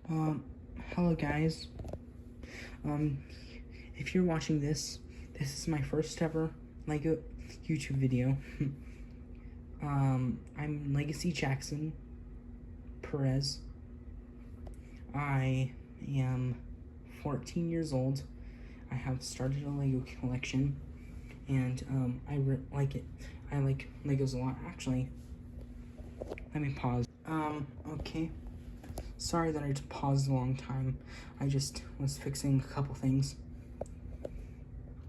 Hello guys. If you're watching this is my first ever LEGO YouTube video. I'm Legacy Jackson Perez. I am 14 years old. I have started a LEGO collection, and I like it. I like LEGOs a lot. Actually, let me pause. Okay. Sorry that I just paused a long time. I just was fixing a couple things.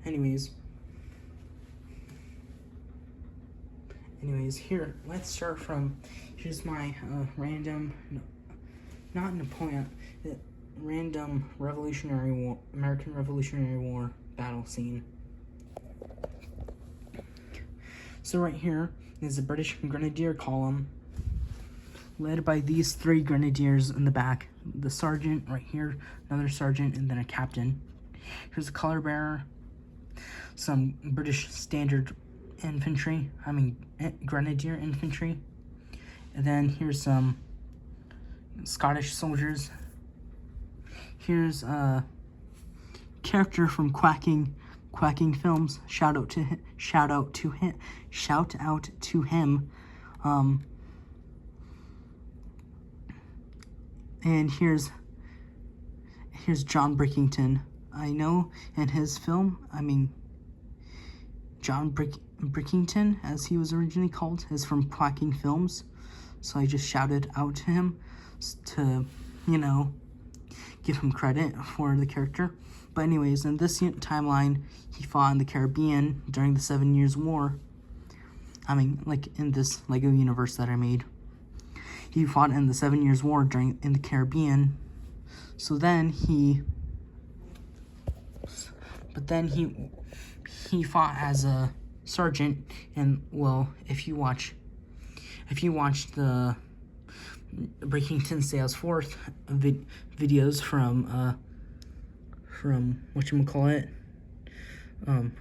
Anyways, here, let's start from, here's my random, not Napoleon, random Revolutionary War, American Revolutionary War battle scene. So right here is the British Grenadier column, led by these three grenadiers in the back. The sergeant right here, another sergeant, and then a captain. Here's a color bearer, some British standard infantry, grenadier infantry. And then here's some Scottish soldiers. Here's a character from Quacking Films. Shout out to him. And here's John Brickington. I know in his film, John Brickington, as he was originally called, is from Quacking Films. So I just shouted out to him to, give him credit for the character. But anyways, in this timeline, he fought in the Caribbean during the 7 Years' War. Like in this LEGO universe that I made. He fought in the 7 Years' War in the Caribbean. So then he fought as a sergeant. And well, if you watch the Brickington Sales Forth videos from whatchamacallit,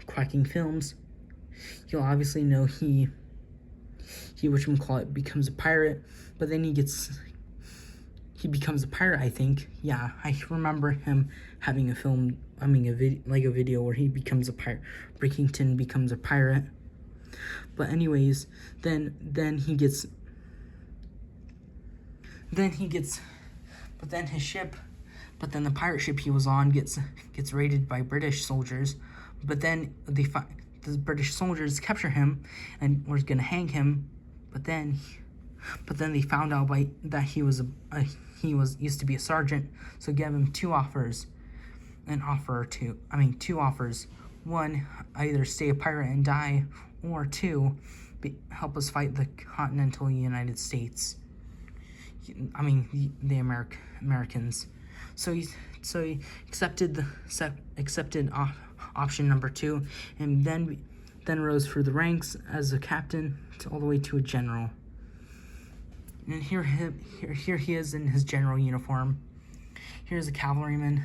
Quacking Films, you'll obviously know he becomes a pirate, but then he becomes a pirate, I think. Yeah, I remember him having a film, LEGO video where he becomes a pirate. Brickington becomes a pirate. But anyways, then the pirate ship he was on gets raided by British soldiers. But then the British soldiers capture him and were gonna hang him. But then they found out that he used to be a sergeant, so gave him two offers. Two offers. One, either stay a pirate and die, or two, help us fight the continental United States. The Americans. So he accepted option number two, and then rose through the ranks as a captain all the way to a general. And here he is in his general uniform. Here's a cavalryman,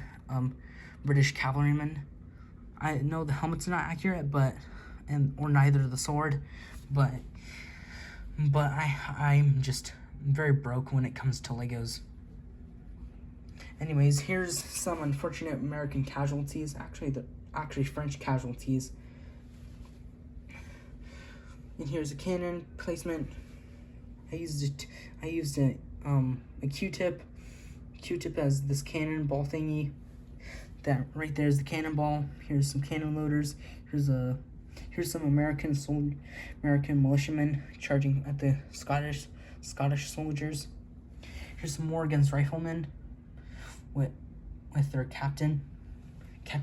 British cavalryman. I know the helmet's not accurate, or neither the sword, but I'm just very broke when it comes to LEGOs. Anyways, here's some unfortunate American casualties. Actually French casualties. And here's a cannon placement. I used a Q-tip as this cannonball thingy. That right there is the cannonball. Here's some cannon loaders. Here's some American militiamen charging at the Scottish soldiers. Here's some Morgan's riflemen with their captain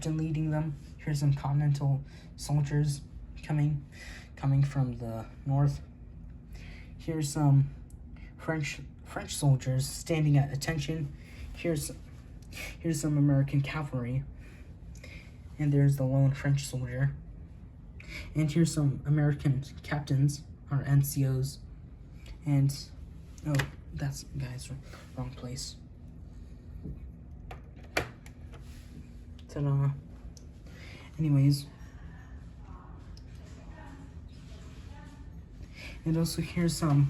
leading them. Here's some continental soldiers coming from the north. Here's some French soldiers standing at attention. Here's some American cavalry. And there's the lone French soldier. And here's some American captains, or NCOs. And, oh, that's, guys, wrong place. Ta-da. Anyways. And also here's a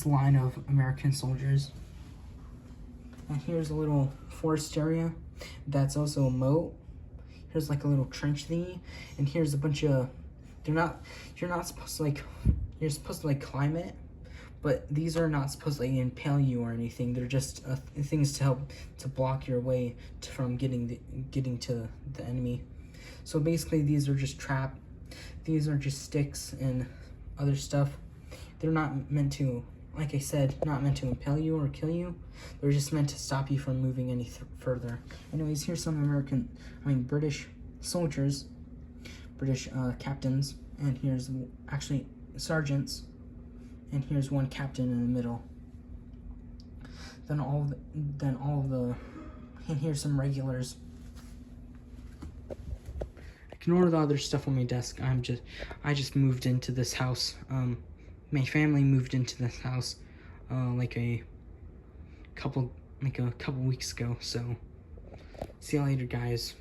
line of American soldiers. And here's a little forest area that's also a moat. Here's like a little trench thingy, and here's a bunch of, you're not supposed to like, you're supposed to like climb it, but these are not supposed to like impale you or anything. They're just things to help to block your way from getting to the enemy. So basically these are just these are just sticks and other stuff. They're not meant to, like I said, not meant to impale you or kill you. They're just meant to stop you from moving any further. Anyways, here's some British soldiers, British captains, and here's actually sergeants, and here's one captain in the middle. And here's some regulars. Ignore the other stuff on my desk. I just moved into this house. My family moved into this house like a couple weeks ago. So see you later, guys.